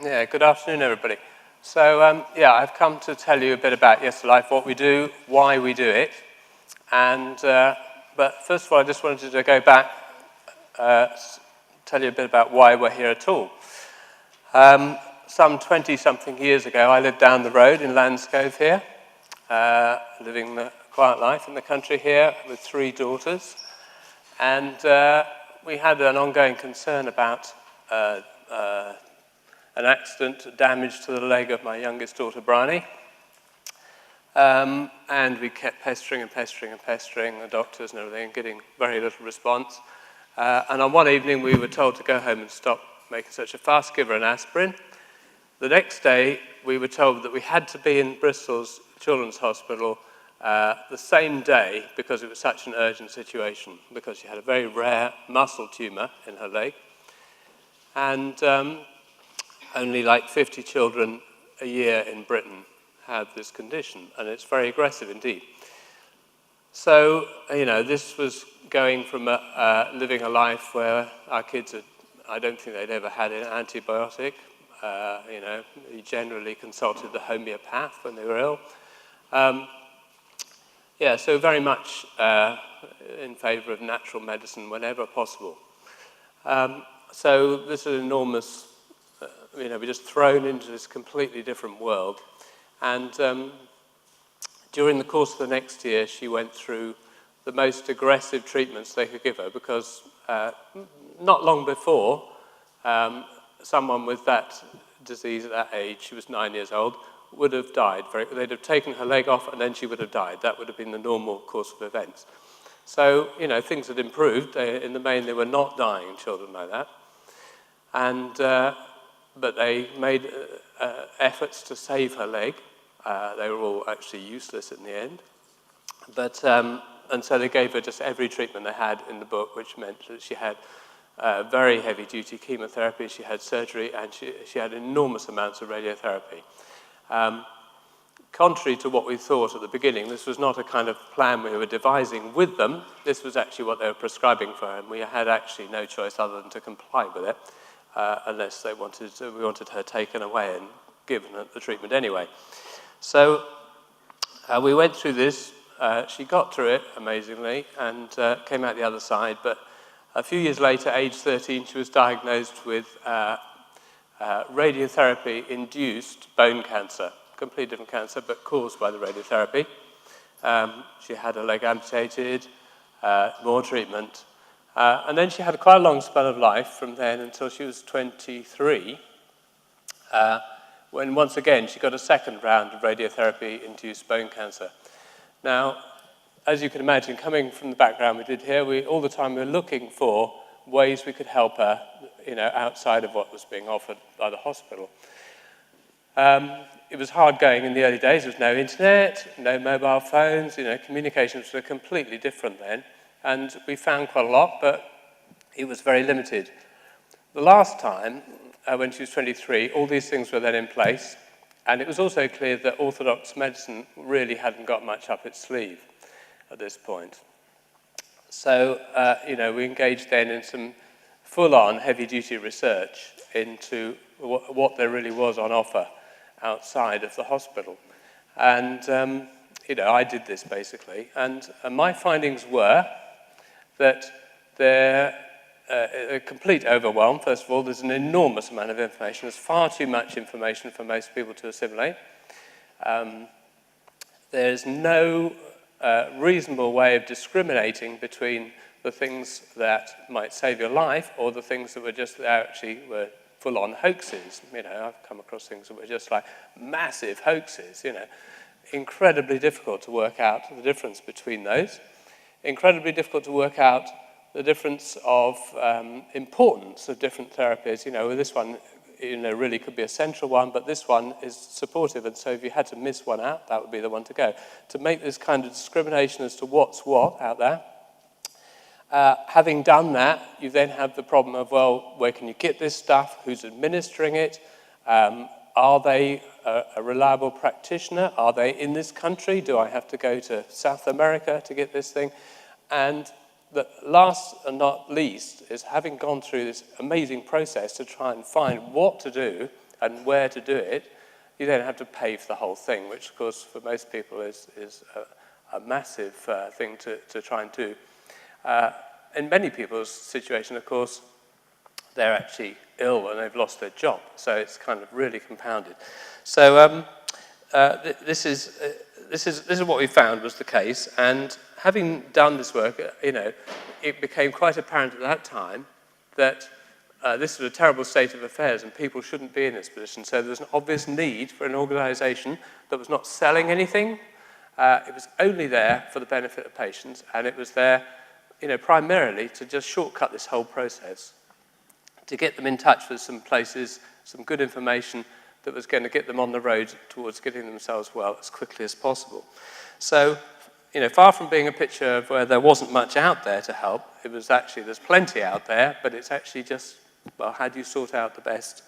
Yeah, good afternoon, everybody. So, I've come to tell you a bit about Yes to Life, what we do, why we do it. But first of all, I just wanted to go back, tell you a bit about why we're here at all. Some 20-something years ago, I lived down the road in Landscove here, living the quiet life in the country here with 3 daughters. And we had an ongoing concern about an accident, damage to the leg of my youngest daughter, Bryony. And we kept pestering the doctors and everything, getting very little response. And on one evening, we were told to go home and stop making such a fuss, give her an aspirin. The next day, we were told that we had to be in Bristol's Children's Hospital the same day because it was such an urgent situation, because she had a very rare muscle tumour in her leg. And only like 50 children a year in Britain have this condition, and it's very aggressive indeed. So, this was going from living a life where our kids I don't think they'd ever had an antibiotic. We generally consulted the homeopath when they were ill. So very much in favour of natural medicine whenever possible. So this is enormous. We're just thrown into this completely different world. And during the course of the next year, she went through the most aggressive treatments they could give her, because not long before, someone with that disease at that age, she was 9 years old, would have died. They'd have taken her leg off and then she would have died. That would have been the normal course of events. So, things had improved. In the main, they were not dying, children like that. And but they made efforts to save her leg. They were all actually useless in the end. But and so they gave her just every treatment they had in the book, which meant that she had very heavy-duty chemotherapy, she had surgery, and she had enormous amounts of radiotherapy. Contrary to what we thought at the beginning, this was not a kind of plan we were devising with them. This was actually what they were prescribing for her, and we had actually no choice other than to comply with it. Unless we wanted her taken away and given the treatment anyway. So we went through this. She got through it, amazingly, and came out the other side. But a few years later, age 13, she was diagnosed with radiotherapy-induced bone cancer. Completely different cancer, but caused by the radiotherapy. She had her leg amputated, more treatment. And then she had quite a long spell of life from then until she was 23, when once again she got a second round of radiotherapy-induced bone cancer. Now, as you can imagine, coming from the background we did here, all the time we were looking for ways we could help her, outside of what was being offered by the hospital. It was hard going in the early days. There was no internet, no mobile phones, communications were completely different then. And we found quite a lot, but it was very limited. The last time, when she was 23, all these things were then in place, and it was also clear that orthodox medicine really hadn't got much up its sleeve at this point. So, we engaged then in some full-on heavy-duty research into what there really was on offer outside of the hospital. And, I did this basically, and my findings were that they're a complete overwhelm. First of all, there's an enormous amount of information. There's far too much information for most people to assimilate. There's no reasonable way of discriminating between the things that might save your life or the things that were full-on hoaxes. I've come across things that were just like massive hoaxes, Incredibly difficult to work out the difference between those. Incredibly difficult to work out the difference of importance of different therapies. This one, really could be a central one, but this one is supportive, and so if you had to miss one out, that would be the one to go. To make this kind of discrimination as to what's what out there. Having done that, you then have the problem of, well, where can you get this stuff? Who's administering it? Are they a reliable practitioner? Are they in this country? Do I have to go to South America to get this thing? And the last and not least is having gone through this amazing process to try and find what to do and where to do it, you then have to pay for the whole thing, which, of course, for most people is a massive thing to try and do. In many people's situation, of course, they're actually ill and they've lost their job, so it's kind of really compounded. So this is what we found was the case, and having done this work, it became quite apparent at that time that this was a terrible state of affairs and people shouldn't be in this position. So there was an obvious need for an organisation that was not selling anything. It was only there for the benefit of patients, and it was there, primarily to just shortcut this whole process, to get them in touch with some places, some good information that was going to get them on the road towards getting themselves well as quickly as possible. So, far from being a picture of where there wasn't much out there to help, it was actually, there's plenty out there, but it's actually just, well, how do you sort out the best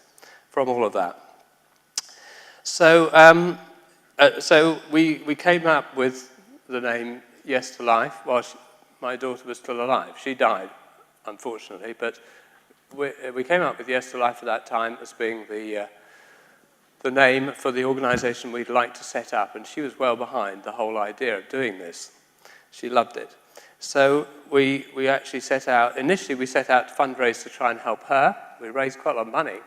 from all of that? So, we came up with the name Yes to Life while my daughter was still alive. She died, unfortunately, but we came up with Yes to Life at that time as being the name for the organisation we'd like to set up, and she was well behind the whole idea of doing this. She loved it. So we actually set out, initially we set out to fundraise to try and help her. We raised quite a lot of money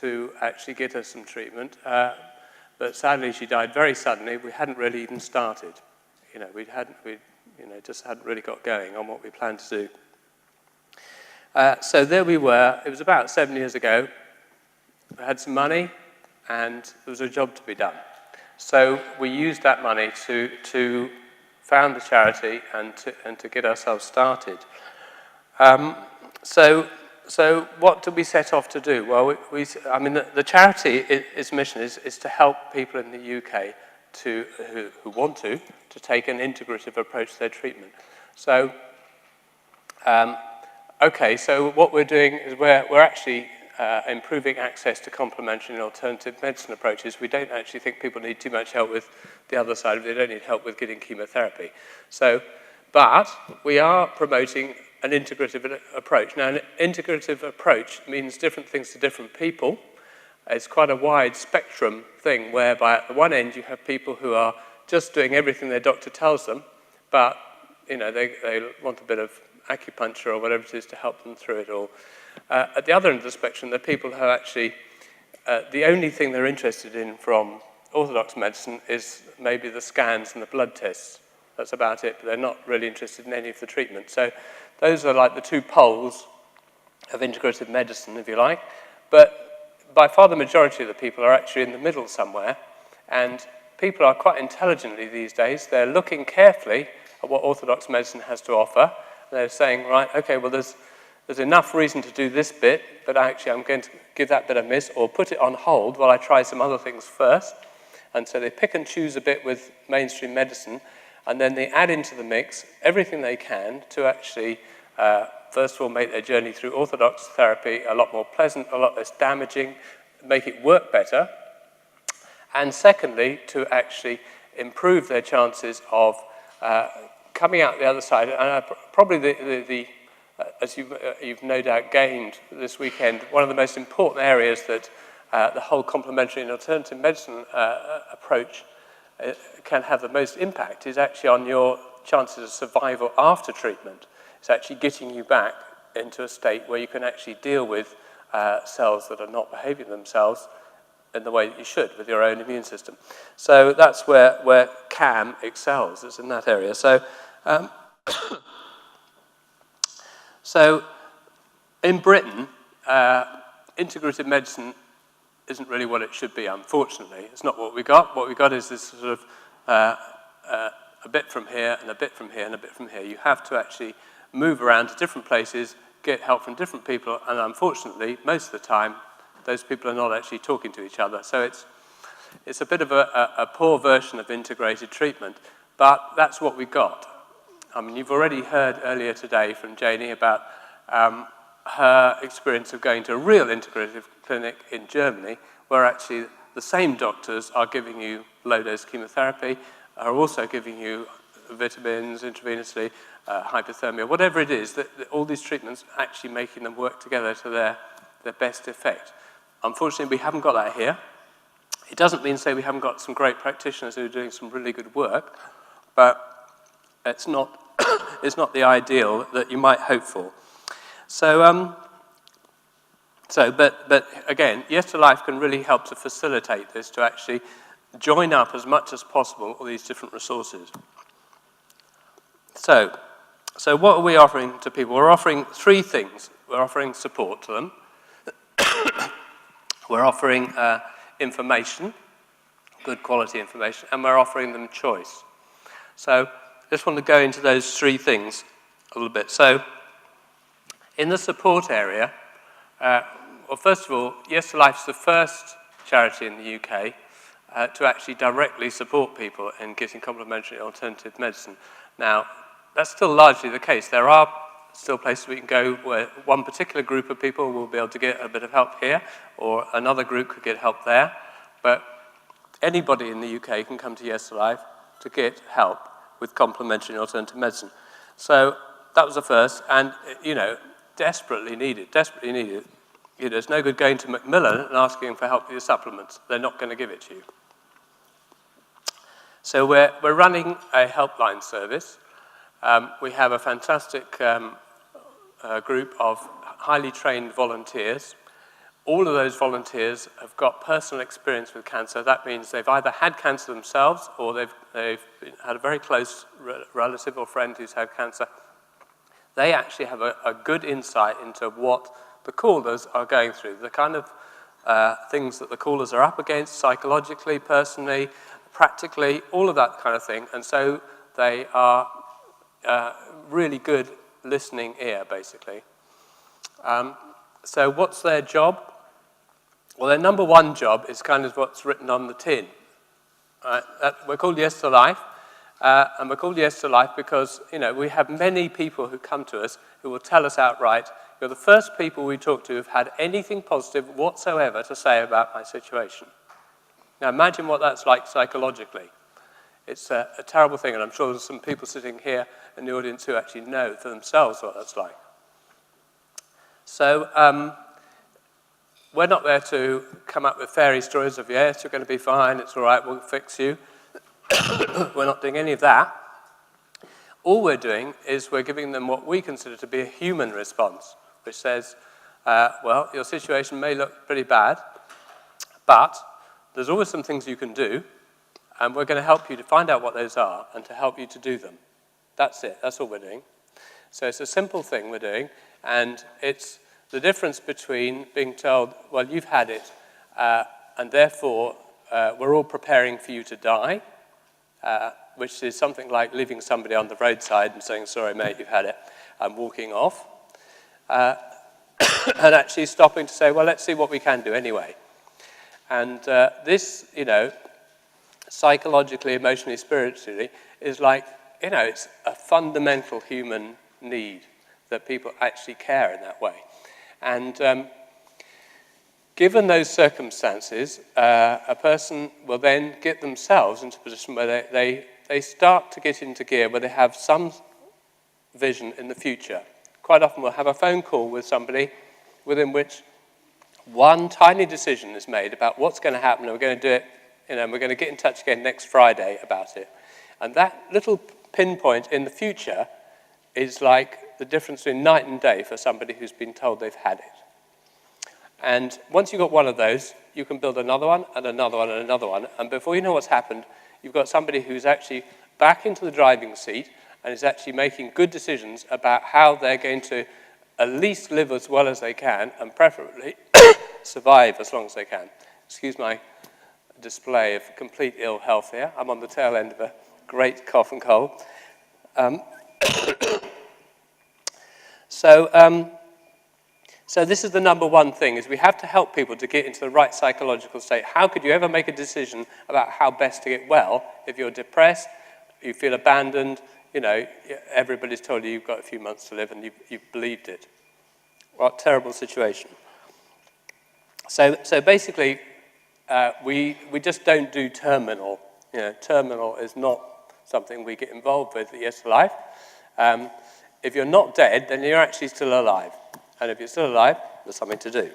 to actually get her some treatment, but sadly she died very suddenly. We hadn't really even started. We just hadn't really got going on what we planned to do. So there we were. It was about 7 years ago. We had some money, and there was a job to be done. So we used that money to found the charity and to get ourselves started. So what did we set off to do? Well, the charity, its mission is to help people in the UK who want to take an integrative approach to their treatment. So, so what we're doing is we're actually improving access to complementary and alternative medicine approaches. We don't actually think people need too much help with the other side of it. They don't need help with getting chemotherapy. But we are promoting an integrative approach. Now, an integrative approach means different things to different people. It's quite a wide spectrum thing, whereby at the one end you have people who are just doing everything their doctor tells them, but they want a bit of acupuncture or whatever it is to help them through it all. At the other end of the spectrum, there are people who are actually, the only thing they're interested in from orthodox medicine is maybe the scans and the blood tests. That's about it, but they're not really interested in any of the treatment. So those are like the two poles of integrative medicine, if you like. But by far the majority of the people are actually in the middle somewhere, and people are quite intelligently these days. They're looking carefully at what orthodox medicine has to offer. They're saying, right, okay, well, there's enough reason to do this bit, but actually I'm going to give that bit a miss or put it on hold while I try some other things first. And so they pick and choose a bit with mainstream medicine, and then they add into the mix everything they can to actually, first of all, make their journey through orthodox therapy a lot more pleasant, a lot less damaging, make it work better, and secondly, to actually improve their chances of coming out the other side. And probably as you've no doubt gained this weekend, one of the most important areas that the whole complementary and alternative medicine approach can have the most impact is actually on your chances of survival after treatment. It's actually getting you back into a state where you can actually deal with cells that are not behaving themselves in the way that you should with your own immune system. So that's where CAM excels, it's in that area. So in Britain, integrative medicine isn't really what it should be, unfortunately. It's not what we got. What we got is this sort of a bit from here and a bit from here and a bit from here. You have to actually move around to different places, get help from different people, and unfortunately, most of the time, those people are not actually talking to each other. So it's a bit of a poor version of integrated treatment, but that's what we got. I mean, you've already heard earlier today from Janie about her experience of going to a real integrative clinic in Germany, where actually the same doctors are giving you low-dose chemotherapy, are also giving you vitamins intravenously, hypothermia, whatever it is, that all these treatments actually making them work together to their best effect. Unfortunately, we haven't got that here. It doesn't mean to say we haven't got some great practitioners who are doing some really good work, but it's not, it's not the ideal that you might hope for. So, but again, Yes to Life can really help to facilitate this, to actually join up as much as possible all these different resources. So what are we offering to people? We're offering three things. We're offering support to them. We're offering information, good quality information, and we're offering them choice. So I just want to go into those three things a little bit. So in the support area, well, first of all, Yes to Life is the first charity in the UK to actually directly support people in getting complementary alternative medicine. Now, that's still largely the case. There are still places we can go where one particular group of people will be able to get a bit of help here, or another group could get help there. But anybody in the UK can come to Yes to Life to get help with complementary and alternative medicine. So that was the first, and desperately needed. It's no good going to Macmillan and asking for help with your supplements. They're not going to give it to you. So we're running a helpline service. We have a fantastic group of highly trained volunteers. All of those volunteers have got personal experience with cancer. That means they've either had cancer themselves, or they've had a very close relative or friend who's had cancer. They actually have a good insight into what the callers are going through, the kind of things that the callers are up against psychologically, personally, practically, all of that kind of thing. And so they are really good listening ear, basically. So what's their job? Well, their number one job is kind of what's written on the tin. We're called Yes to Life, and we're called Yes to Life because, we have many people who come to us who will tell us outright, you're the first people we talk to who've had anything positive whatsoever to say about my situation. Now, imagine what that's like psychologically. It's a terrible thing, and I'm sure there's some people sitting here in the audience who actually know for themselves what that's like. So we're not there to come up with fairy stories of, yes, you're going to be fine, it's all right, we'll fix you. We're not doing any of that. All we're doing is we're giving them what we consider to be a human response, which says, well, your situation may look pretty bad, but there's always some things you can do, and we're going to help you to find out what those are and to help you to do them. That's it. That's all we're doing. So it's a simple thing we're doing, and it's the difference between being told, well, you've had it, and therefore we're all preparing for you to die, which is something like leaving somebody on the roadside and saying, sorry, mate, you've had it, and walking off, and actually stopping to say, well, let's see what we can do anyway. And this, psychologically, emotionally, spiritually, is like, it's a fundamental human need that people actually care in that way. And given those circumstances, a person will then get themselves into a position where they start to get into gear, where they have some vision in the future. Quite often we'll have a phone call with somebody within which one tiny decision is made about what's going to happen, and we're going to do it, and we're going to get in touch again next Friday about it. And that little pinpoint in the future is like the difference between night and day for somebody who's been told they've had it. And once you've got one of those, you can build another one, and another one, and another one, and before you know what's happened, you've got somebody who's actually back into the driving seat and is actually making good decisions about how they're going to at least live as well as they can, and preferably survive as long as they can. Excuse my display of complete ill health here. I'm on the tail end of a great cough and cold. So this is the number one thing, is we have to help people to get into the right psychological state. How could you ever make a decision about how best to get well if you're depressed, you feel abandoned, everybody's told you you've got a few months to live and you've believed it? What a terrible situation. So basically, we just don't do terminal. Terminal is not something we get involved with at Yes to Life. If you're not dead, then you're actually still alive. And if you're still alive, there's something to do.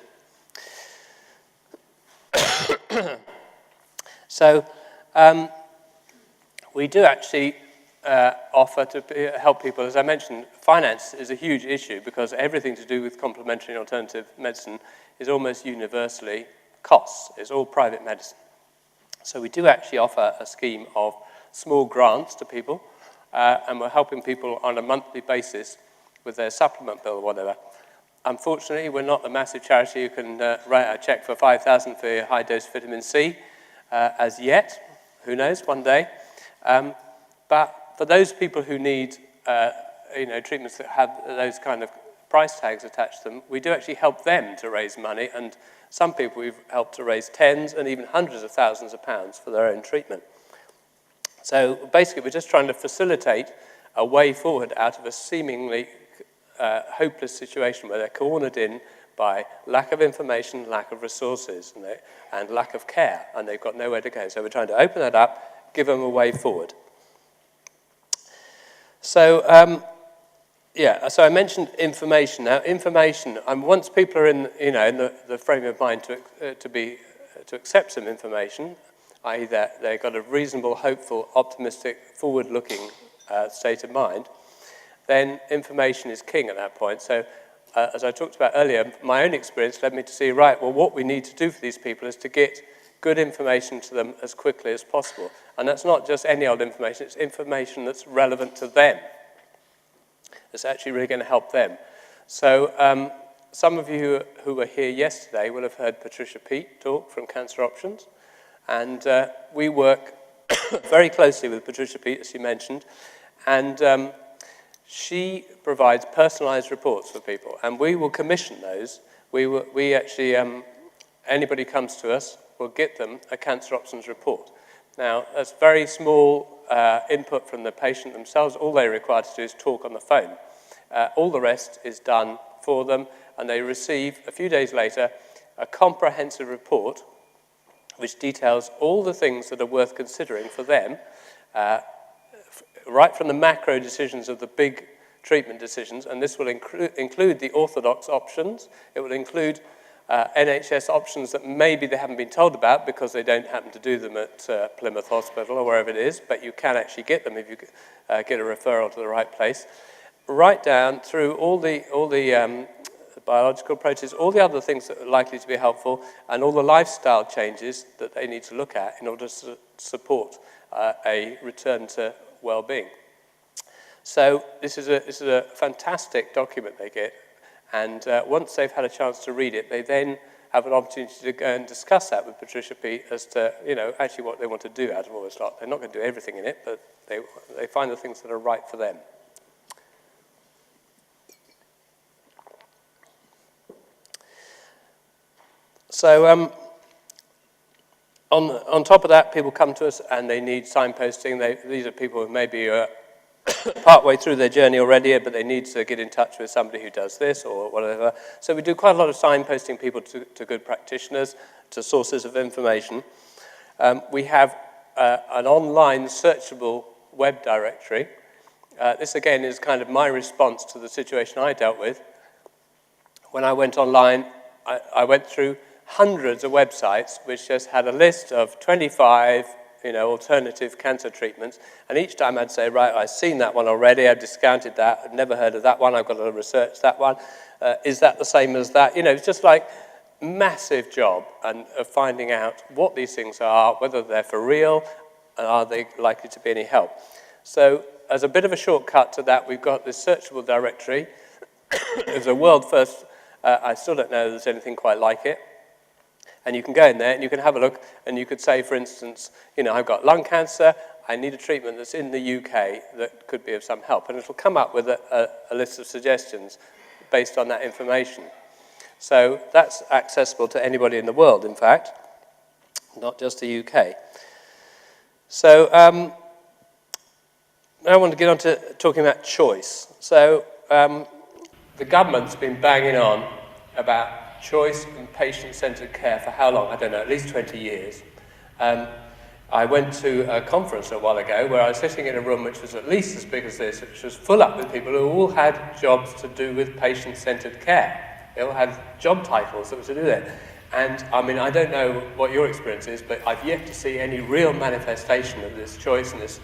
So we do actually offer to help people. As I mentioned, finance is a huge issue because everything to do with complementary and alternative medicine is almost universally costs. It's all private medicine. So we do actually offer a scheme of small grants to people, and we're helping people on a monthly basis with their supplement bill or whatever. Unfortunately, we're not a massive charity who can write a check for $5,000 for your high-dose vitamin C as yet. Who knows, one day. But for those people who need treatments that have those kind of price tags attached to them, we do actually help them to raise money, and some people we've helped to raise tens and even hundreds of thousands of pounds for their own treatment. So basically, we're just trying to facilitate a way forward out of a seemingly hopeless situation where they're cornered in by lack of information, lack of resources, and lack of care, and they've got nowhere to go. So we're trying to open that up, give them a way forward. So, so I mentioned information. Now, information, once people are in the frame of mind to accept some information, i.e. that they've got a reasonable, hopeful, optimistic, forward-looking state of mind, then information is king at that point. So, as I talked about earlier, my own experience led me to see, right, well, what we need to do for these people is to get good information to them as quickly as possible. And that's not just any old information, it's information that's relevant to them. It's actually really going to help them. So some of you who were here yesterday will have heard Patricia Peat talk from Cancer Options. And we work very closely with Patricia Peat, as she mentioned. And she provides personalized reports for people. And we will commission those. We actually, anybody comes to us, we'll get them a Cancer Options report. Now, that's very small input from the patient themselves. All they're required to do is talk on the phone. All the rest is done for them, and they receive, a few days later, a comprehensive report which details all the things that are worth considering for them, right from the macro decisions of the big treatment decisions, and this will include the orthodox options. It will include NHS options that maybe they haven't been told about because they don't happen to do them at Plymouth Hospital or wherever it is, but you can actually get them if you get a referral to the right place. Right down through all the biological approaches, all the other things that are likely to be helpful, and all the lifestyle changes that they need to look at in order to support a return to well-being. So this is a fantastic document they get. And once they've had a chance to read it, they then have an opportunity to go and discuss that with Patricia Peat as to, actually what they want to do out of all this lot. They're not going to do everything in it, but they find the things that are right for them. So on top of that, people come to us and they need signposting. These are people who maybe are partway through their journey already, but they need to get in touch with somebody who does this or whatever. So we do quite a lot of signposting people to good practitioners, to sources of information. We have an online searchable web directory. This, again, is kind of my response to the situation I dealt with. When I went online, I went through hundreds of websites which just had a list of 25 alternative cancer treatments, and each time I'd say, right, I've seen that one already, I've discounted that, I've never heard of that one, I've got to research that one, is that the same as that? It's just like massive job of finding out what these things are, whether they're for real, and are they likely to be any help. So as a bit of a shortcut to that, we've got this searchable directory. It's a world first. I still don't know if there's anything quite like it. And you can go in there and you can have a look, and you could say, for instance, I've got lung cancer, I need a treatment that's in the UK that could be of some help. And it'll come up with a list of suggestions based on that information. So that's accessible to anybody in the world, in fact, not just the UK. So now I want to get on to talking about choice. So the government's been banging on about choice and patient-centered care for how long? I don't know, at least 20 years. I went to a conference a while ago where I was sitting in a room which was at least as big as this, which was full up with people who all had jobs to do with patient-centered care. They all had job titles that were to do that. And I mean, I don't know what your experience is, but I've yet to see any real manifestation of this choice and this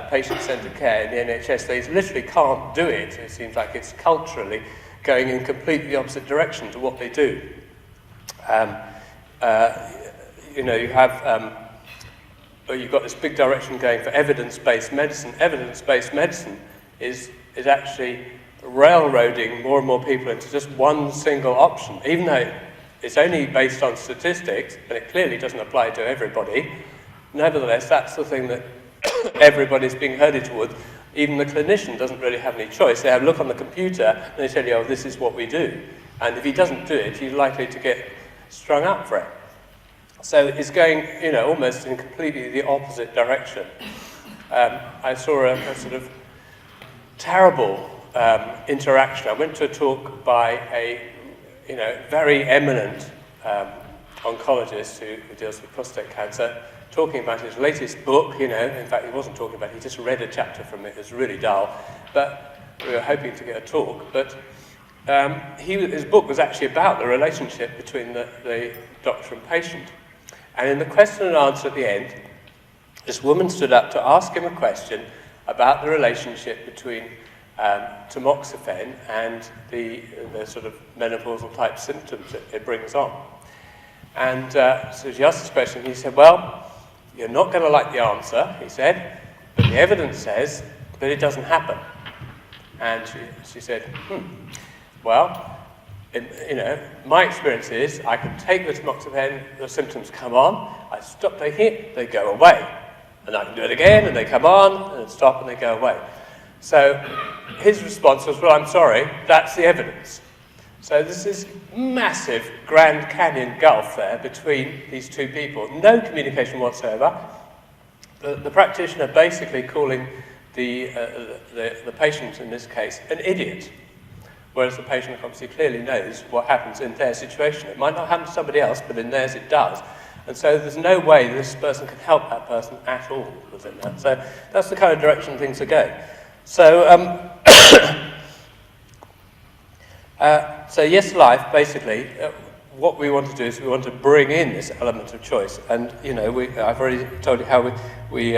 patient-centered care in the NHS. They literally can't do it. It seems like it's culturally going in completely opposite direction to what they do. You know, you've got this big direction going for evidence-based medicine. Evidence-based medicine is actually railroading more and more people into just one single option, even though it's only based on statistics, and it clearly doesn't apply to everybody. Nevertheless, that's the thing that everybody's being herded towards. Even the clinician doesn't really have any choice. They have a look on the computer, and they tell you, oh, this is what we do. And if he doesn't do it, he's likely to get strung up for it. So it's going, you know, almost in completely the opposite direction. I saw a sort of terrible interaction. I went to a talk by a, you know, very eminent oncologist who deals with prostate cancer, talking about his latest book. You know, in fact, he wasn't talking about it, he just read a chapter from it. It was really dull, but we were hoping to get a talk. But his book was actually about the relationship between the doctor and patient. And in the question and answer at the end, this woman stood up to ask him a question about the relationship between tamoxifen and the sort of menopausal type symptoms that it brings on. And so she asked this question, and he said, well, you're not going to like the answer, he said, but the evidence says that it doesn't happen. And she said, well, you know, my experience is I can take the tamoxifen, the symptoms come on, I stop taking it, they go away. And I can do it again, and they come on, and stop, and they go away. So his response was, well, I'm sorry, that's the evidence. So there's this massive Grand Canyon gulf there between these two people. No communication whatsoever. The practitioner basically calling the patient, in this case, an idiot. Whereas the patient obviously clearly knows what happens in their situation. It might not happen to somebody else, but in theirs it does. And so there's no way this person can help that person at all within that. So that's the kind of direction things are going. So, so Yes Life, basically, what we want to do is we want to bring in this element of choice. And, you know, I've already told you how we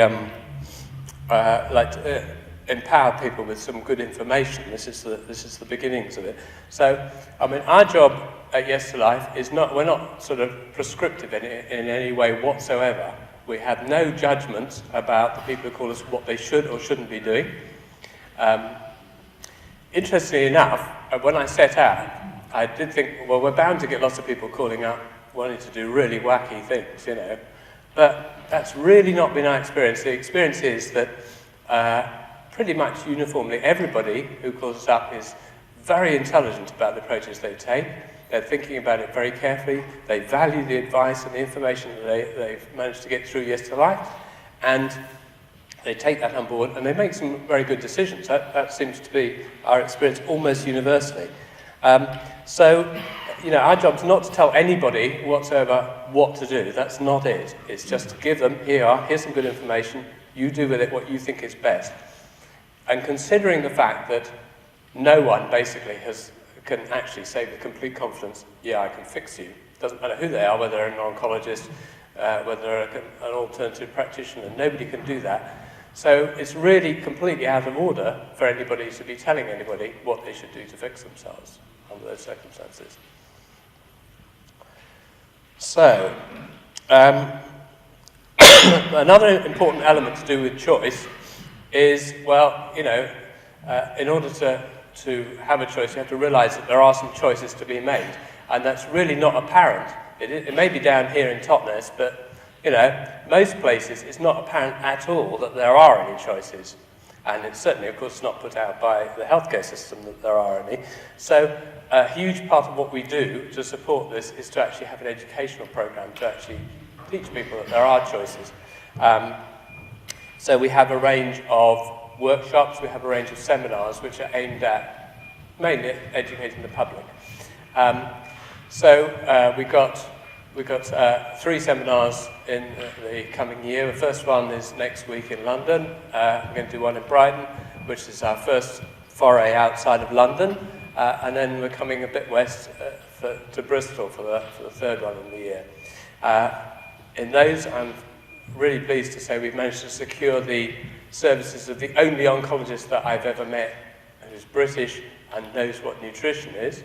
like to empower people with some good information. This is the beginnings of it. So, I mean, our job at Yes to Life is not, we're not sort of prescriptive in any way whatsoever. We have no judgments about the people who call us what they should or shouldn't be doing. Interestingly enough, when I set out, I did think, well, we're bound to get lots of people calling up wanting to do really wacky things, you know. But that's really not been our experience. The experience is that pretty much uniformly everybody who calls us up is very intelligent about the approaches they take. They're thinking about it very carefully. They value the advice and the information that they've managed to get through Yes to Life. And they take that on board and they make some very good decisions. That seems to be our experience almost universally. So, you know, our job's not to tell anybody whatsoever what to do. That's not it. It's just to give them, here's some good information. You do with it what you think is best. And considering the fact that no one basically can actually say with complete confidence, yeah, I can fix you. Doesn't matter who they are, whether they're an oncologist, whether they're an alternative practitioner, nobody can do that. So it's really completely out of order for anybody to be telling anybody what they should do to fix themselves under those circumstances. So, another important element to do with choice is, well, you know, in order to have a choice, you have to realize that there are some choices to be made, and that's really not apparent. It may be down here in Totnes, but you know, most places it's not apparent at all that there are any choices. And it's certainly, of course, not put out by the healthcare system that there are any. So a huge part of what we do to support this is to actually have an educational program to actually teach people that there are choices. So we have a range of workshops, we have a range of seminars which are aimed at mainly educating the public. We've got 3 seminars in the coming year. The first one is next week in London. We're going to do one in Brighton, which is our first foray outside of London. And then we're coming a bit west to Bristol for the third one in the year. In those, I'm really pleased to say we've managed to secure the services of the only oncologist that I've ever met who's British and knows what nutrition is.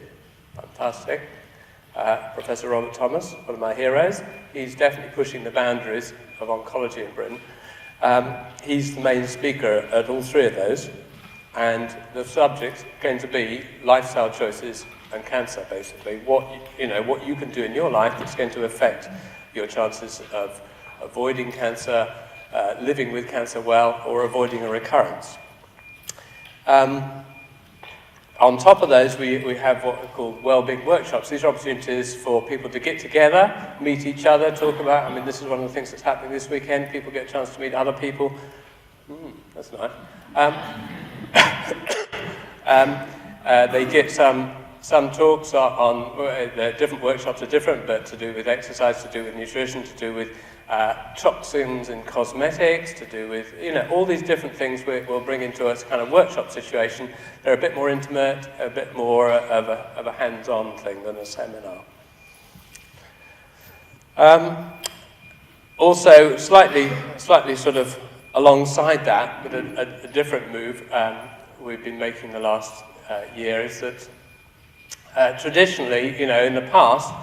Fantastic. Professor Robert Thomas, one of my heroes. He's definitely pushing the boundaries of oncology in Britain. He's the main speaker at all three of those, and the subject's going to be lifestyle choices and cancer, basically. What you can do in your life that's going to affect your chances of avoiding cancer, living with cancer well, or avoiding a recurrence. On top of those, we have what are called wellbeing workshops. These are opportunities for people to get together, meet each other, talk about, this is one of the things that's happening this weekend. People get a chance to meet other people. That's nice. They get some talks on the different workshops are different, but to do with exercise, to do with nutrition, to do with toxins in cosmetics, to do with, all these different things we'll bring into a kind of workshop situation. They're a bit more intimate, a bit more of a hands-on thing than a seminar. Also, slightly sort of alongside that, but a different move we've been making the last year is that traditionally, in the past,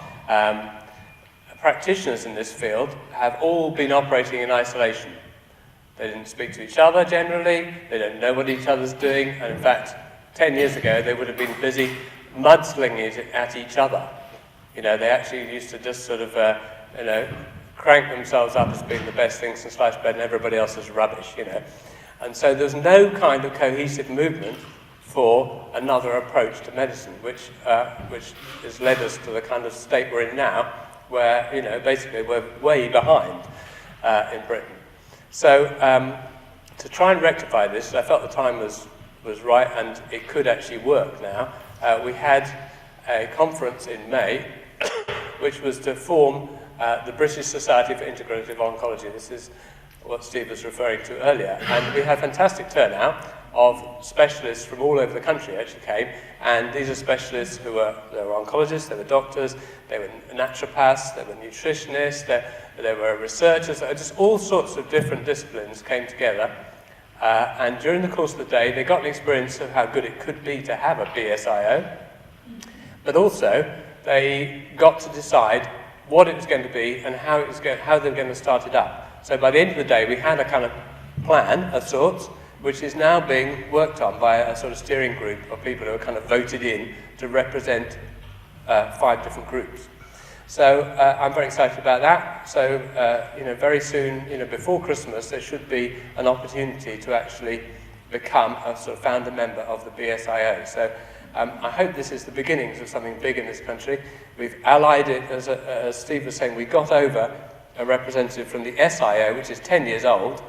practitioners in this field have all been operating in isolation. They didn't speak to each other generally, they don't know what each other's doing, and in fact, 10 years ago they would have been busy mudslinging it at each other. They actually used to just sort of, crank themselves up as being the best thing since sliced bread and everybody else is rubbish, And so there's no kind of cohesive movement for another approach to medicine, which has led us to the kind of state we're in now, where, basically we're way behind in Britain. So to try and rectify this, I felt the time was right and it could actually work now. We had a conference in May, which was to form the British Society for Integrative Oncology. This is what Steve was referring to earlier. And we had fantastic turnout of specialists from all over the country actually came, and these are specialists they were oncologists, they were doctors, they were naturopaths, they were nutritionists, they were researchers, just all sorts of different disciplines came together, and during the course of the day they got an experience of how good it could be to have a BSIO, but also they got to decide what it was going to be and how they were going to start it up. So by the end of the day we had a kind of plan of sorts, which is now being worked on by a sort of steering group of people who are kind of voted in to represent 5 different groups. So I'm very excited about that. So, very soon, before Christmas, there should be an opportunity to actually become a sort of founder member of the BSIO. So I hope this is the beginnings of something big in this country. We've allied it, as Steve was saying, we got over a representative from the SIO, which is 10 years old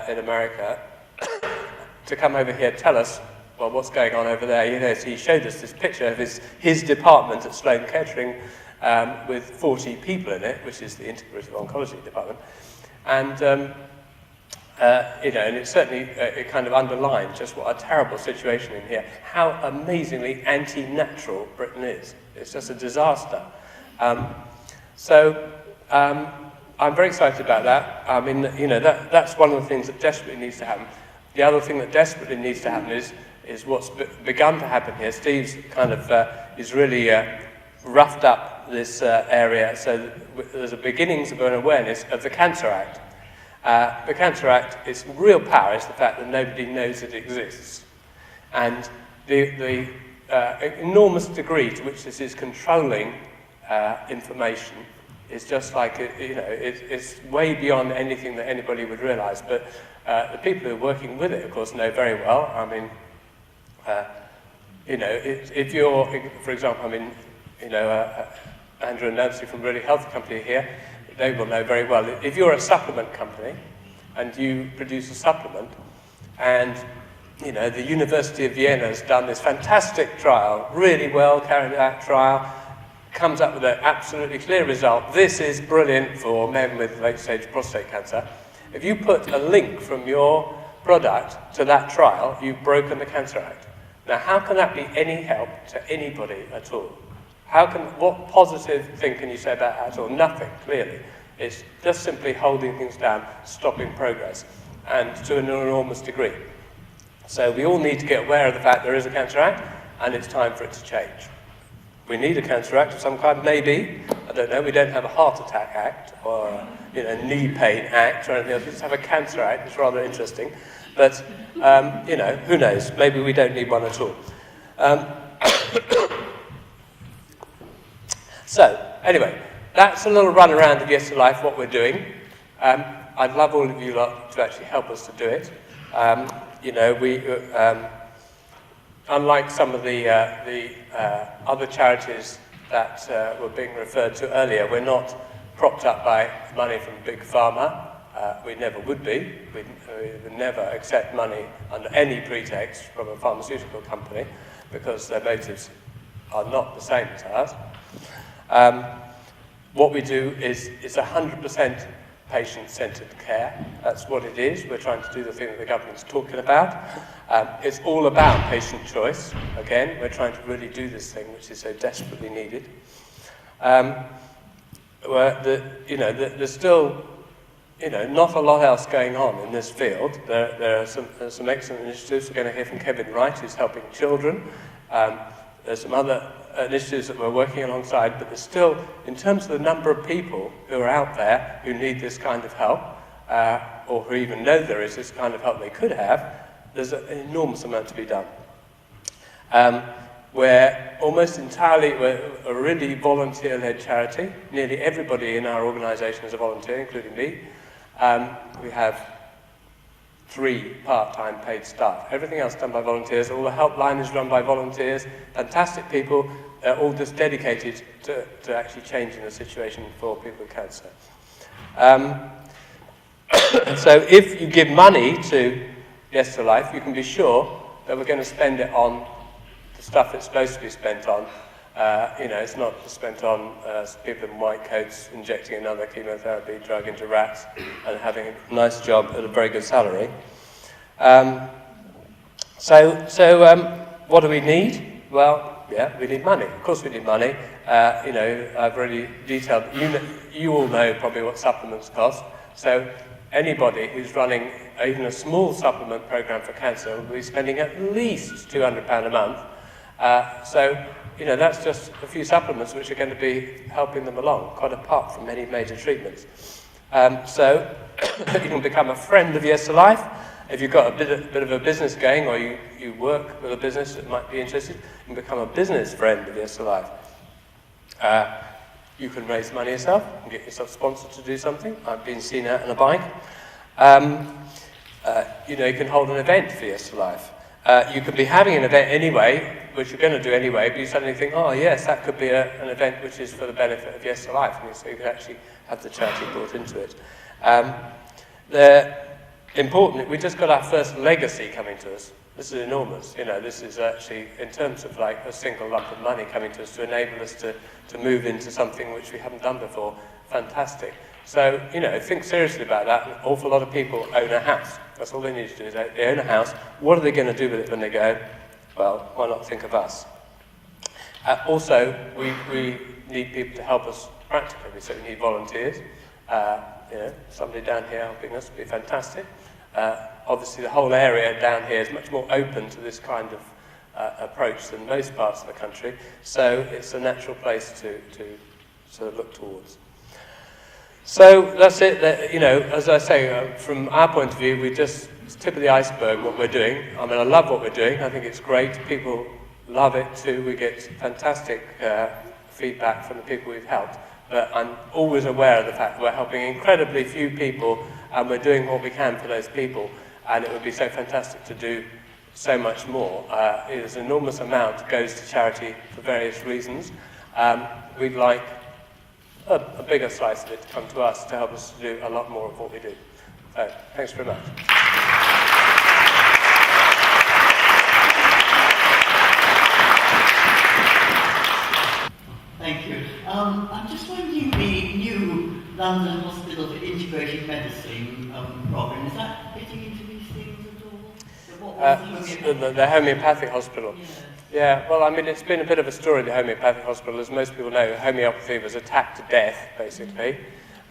in America, to come over here tell us, well, what's going on over there. So he showed us this picture of his department at Sloan Kettering with 40 people in it, which is the Integrative Oncology department. And, and it certainly it kind of underlined just what a terrible situation in here, how amazingly anti-natural Britain is. It's just a disaster. I'm very excited about that. That's one of the things that desperately needs to happen. The other thing that desperately needs to happen is what's begun to happen here. Steve's kind of is really roughed up this area, so there's a beginnings of an awareness of the Cancer Act. The Cancer Act, its real power is the fact that nobody knows it exists. And the enormous degree to which this is controlling information is just like, it's way beyond anything that anybody would realize. But the people who are working with it, of course, know very well. If you're, for example, Andrew and Nancy from Really Healthy Company here, they will know very well. If you're a supplement company and you produce a supplement, and the University of Vienna has done this fantastic trial, really well carried out trial, comes up with an absolutely clear result. This is brilliant for men with late-stage prostate cancer. If you put a link from your product to that trial, you've broken the Cancer Act. Now, how can that be any help to anybody at all? What positive thing can you say about that at all? Nothing, clearly. It's just simply holding things down, stopping progress, and to an enormous degree. So we all need to get aware of the fact there is a Cancer Act, and it's time for it to change. We need a Cancer Act of some kind, maybe. I don't know. We don't have a Heart Attack Act or a Knee Pain Act or anything else. We just have a Cancer Act. It's rather interesting. But, who knows? Maybe we don't need one at all. So, anyway, that's a little run around of Yes to Life, what we're doing. I'd love all of you lot to actually help us to do it. Unlike some of the other charities that were being referred to earlier, we're not propped up by money from Big Pharma. We never would be. We would never accept money under any pretext from a pharmaceutical company because their motives are not the same as ours. What we do is 100% patient-centred care. That's what it is. We're trying to do the thing that the government's talking about. It's all about patient choice. Again, we're trying to really do this thing which is so desperately needed. There's still, not a lot else going on in this field. There are some excellent initiatives. We're going to hear from Kevin Wright, who's helping children. There's some other initiatives that we're working alongside, but there's still, in terms of the number of people who are out there who need this kind of help, or who even know there is this kind of help they could have, there's an enormous amount to be done. We're almost entirely, we're a really volunteer-led charity. Nearly everybody in our organisation is a volunteer, including me. We have 3 part-time paid staff. Everything else done by volunteers. All the helpline is run by volunteers. Fantastic people, all just dedicated to actually changing the situation for people with cancer. So if you give money to Yes to Life, you can be sure that we're going to spend it on the stuff it's supposed to be spent on. It's not spent on people in white coats injecting another chemotherapy drug into rats and having a nice job at a very good salary. What do we need? Well, yeah, we need money. Of course we need money. I've already detailed, you all know probably what supplements cost. So anybody who's running even a small supplement program for cancer will be spending at least £200 a month. That's just a few supplements which are going to be helping them along, quite apart from any major treatments. You can become a friend of Yes to Life. If you've got a bit of a business going, or you work with a business that might be interested, you can become a business friend of Yes to Life. You can raise money yourself and get yourself sponsored to do something. I've been seen out on a bike. You can hold an event for Yes to Life. You could be having an event anyway, which you're going to do anyway, but you suddenly think, oh yes, that could be an event which is for the benefit of Yes to Life, and so you could actually have the charity brought into it. They're important. We just got our first legacy coming to us. This is enormous. This is actually, in terms of like a single lump of money coming to us to enable us to move into something which we haven't done before. Fantastic. So, think seriously about that. An awful lot of people own a house. That's all they need to do is they own a house. What are they going to do with it when they go? Well, why not think of us? Also, we need people to help us practically, so we need volunteers. Somebody down here helping us would be fantastic. Obviously, the whole area down here is much more open to this kind of approach than most parts of the country, so it's a natural place to sort of look towards. So that's it. As I say, from our point of view, it's tip of the iceberg what we're doing. I mean, I love what we're doing. I think it's great. People love it too. We get fantastic feedback from the people we've helped. But I'm always aware of the fact that we're helping incredibly few people, and we're doing what we can for those people. And it would be so fantastic to do so much more. There's an enormous amount that goes to charity for various reasons. We'd like a bigger slice of it to come to us to help us to do a lot more of what we do. So, thanks very much. Thank you. I'm just wondering, the new London Hospital for Integrated Medicine program, is that fitting into these things at all? The homeopathic hospital. Yeah, well, I mean, it's been a bit of a story, the homeopathic hospital. As most people know, homeopathy was attacked to death, basically.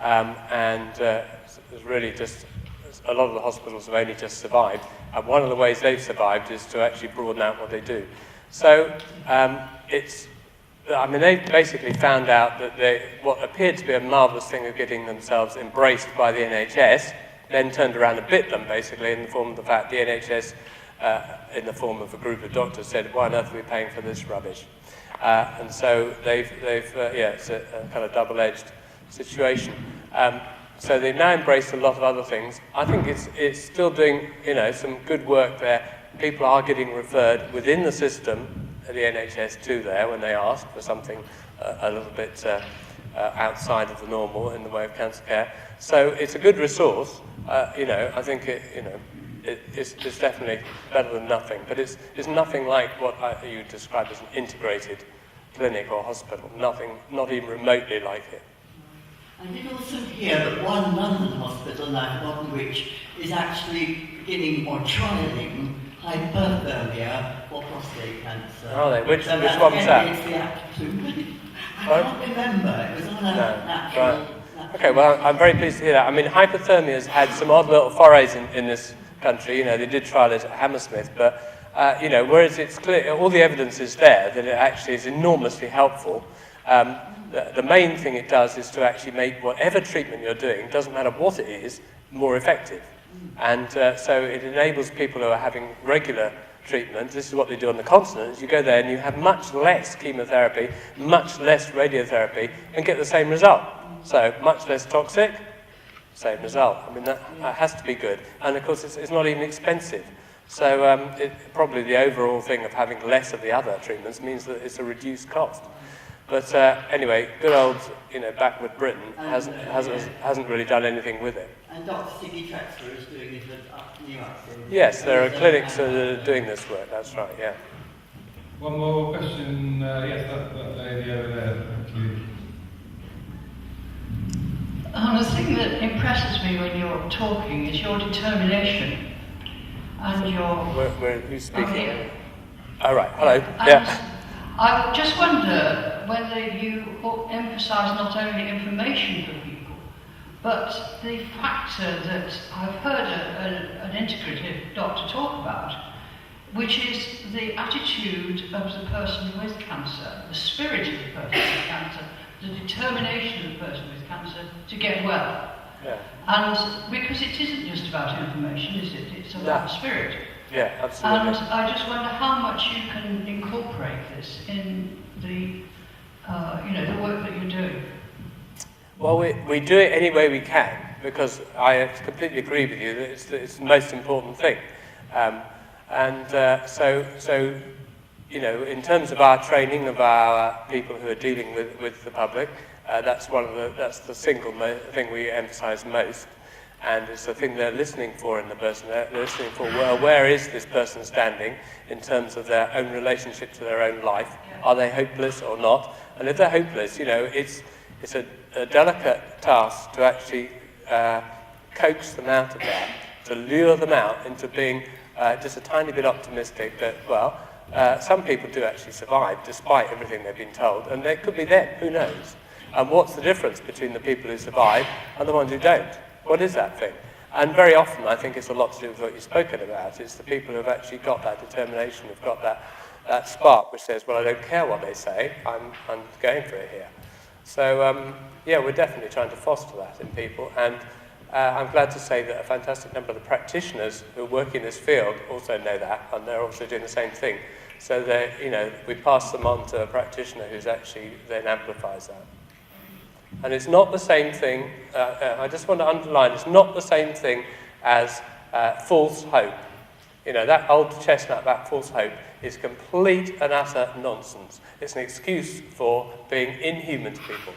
It's really just, a lot of the hospitals have only just survived. And one of the ways they've survived is to actually broaden out what they do. So they basically found out that what appeared to be a marvellous thing of getting themselves embraced by the NHS, then turned around and bit them, basically, in the form of the fact the NHS, in the form of a group of doctors, said, why on earth are we paying for this rubbish? And so it's a kind of double-edged situation. So they've now embraced a lot of other things. I think it's still doing, some good work there. People are getting referred within the system, the NHS, to there when they ask for something a little bit outside of the normal in the way of cancer care. So it's a good resource. I think it's definitely better than nothing. But it's nothing like what you described as an integrated clinic or hospital. Nothing, not even remotely like it. I did also hear that one London hospital, I've forgotten which, is actually beginning or trialling hyperthermia for prostate cancer. Are they? Which one was that? It's the aptitude. I can't remember. It was on a natural... Right. Okay, well, I'm very pleased to hear that. I mean, hypothermia has had some odd little forays in this country. They did trial it at Hammersmith, but, whereas it's clear, all the evidence is there that it actually is enormously helpful. The main thing it does is to actually make whatever treatment you're doing, doesn't matter what it is, more effective. And so it enables people who are having regular treatment, this is what they do on the continent, is you go there and you have much less chemotherapy, much less radiotherapy, and get the same result. So much less toxic, same result. I mean, that has to be good. And of course, it's not even expensive. So probably the overall thing of having less of the other treatments means that it's a reduced cost. But anyway, good old, backward Britain hasn't really done anything with it. And Dr. Siggy Trexler is doing it at New York. Yes, there are clinics that are doing this work, that's right, yeah. One more question, yes, that lady over there, thank you. The thing that impresses me when you're talking is your determination and your... Who's speaking? Here. Oh, right, hello, And yeah. I just wonder whether you emphasise not only information for people, but the factor that I've heard an integrative doctor talk about, which is the attitude of the person with cancer, the spirit of the person with cancer, the determination of the person with cancer to get well. Yeah. And because it isn't just about information, is it? It's about spirit. Yeah, absolutely. And I just wonder how much you can incorporate this in the, the work that you're doing. Well, we do it any way we can, because I completely agree with you that it's the most important thing. So in terms of our training of our people who are dealing with the public, that's the single thing we emphasise most. And it's the thing they're listening for in the person. They're listening for, well, where is this person standing in terms of their own relationship to their own life? Are they hopeless or not? And if they're hopeless, it's a delicate task to actually coax them out of that, to lure them out into being just a tiny bit optimistic that, some people do actually survive despite everything they've been told, and it could be them, who knows? And what's the difference between the people who survive and the ones who don't? What is that thing? And very often, I think it's a lot to do with what you've spoken about. It's the people who have actually got that determination, who've got that spark which says, well, I don't care what they say, I'm going for it here. So, we're definitely trying to foster that in people. And I'm glad to say that a fantastic number of the practitioners who work in this field also know that, and they're also doing the same thing. So, we pass them on to a practitioner who's actually then amplifies that. And it's not the same thing, I just want to underline, it's not the same thing as false hope. That old chestnut, that false hope, is complete and utter nonsense. It's an excuse for being inhuman to people.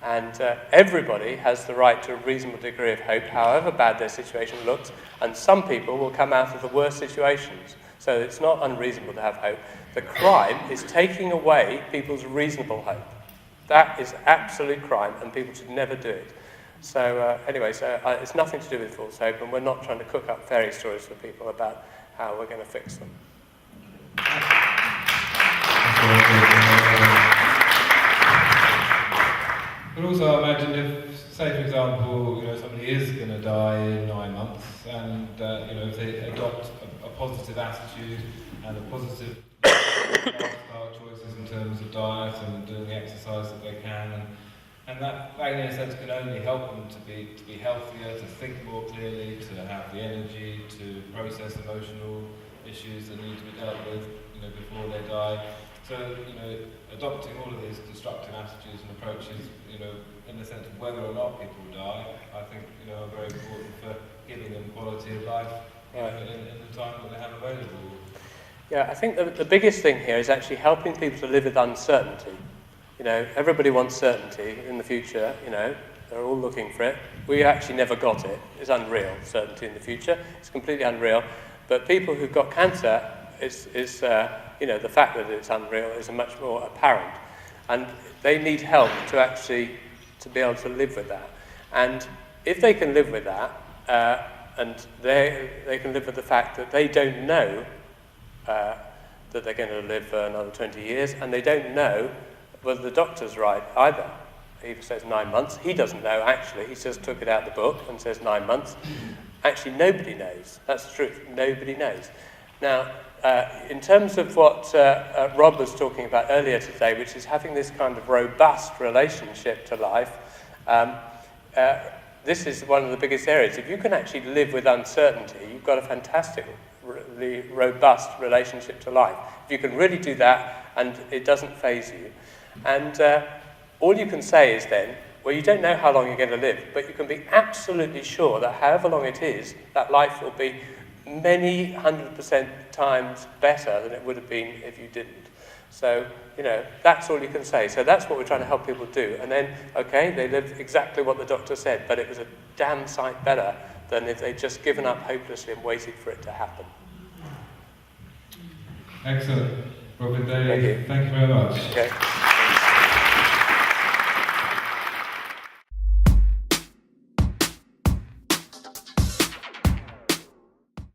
And everybody has the right to a reasonable degree of hope, however bad their situation looks, and some people will come out of the worst situations. So it's not unreasonable to have hope. The crime is taking away people's reasonable hope. That is absolute crime, and people should never do it. So it's nothing to do with false hope, and we're not trying to cook up fairy stories for people about how we're going to fix them. But also, I imagine if, say for example, somebody is going to die in 9 months, and if they adopt a positive attitude and a positive lifestyle choices in terms of diet and doing the exercise that they can, and that in a sense can only help them to be healthier, to think more clearly, to have the energy to process emotional issues that need to be dealt with, before they die. So, adopting all of these constructive attitudes and approaches, in the sense of whether or not people die, I think, are very important for giving them quality of life in the time that they have available. Yeah, I think the biggest thing here is actually helping people to live with uncertainty. Everybody wants certainty in the future, they're all looking for it. We actually never got it. It's unreal, certainty in the future. It's completely unreal. But people who've got cancer, the fact that it's unreal is much more apparent. And they need help to be able to live with that. And if they can live with that, and they can live with the fact that they don't know that they're going to live for another 20 years, and they don't know whether the doctor's right either. He says 9 months. He doesn't know, actually. He just took it out of the book and says 9 months. Actually, nobody knows. That's the truth. Nobody knows. Now, in terms of what Rob was talking about earlier today, which is having this kind of robust relationship to life, this is one of the biggest areas. If you can actually live with uncertainty, you've got a fantastically robust relationship to life. If you can really do that and it doesn't faze you. And all you can say is then, well, you don't know how long you're going to live, but you can be absolutely sure that however long it is, that life will be many 100% times better than it would have been if you didn't. So, that's all you can say. So that's what we're trying to help people do. And then, okay, they lived exactly what the doctor said, but it was a damn sight better than if they'd just given up hopelessly and waited for it to happen. Excellent. Robert, Daly, thank you very much. Okay.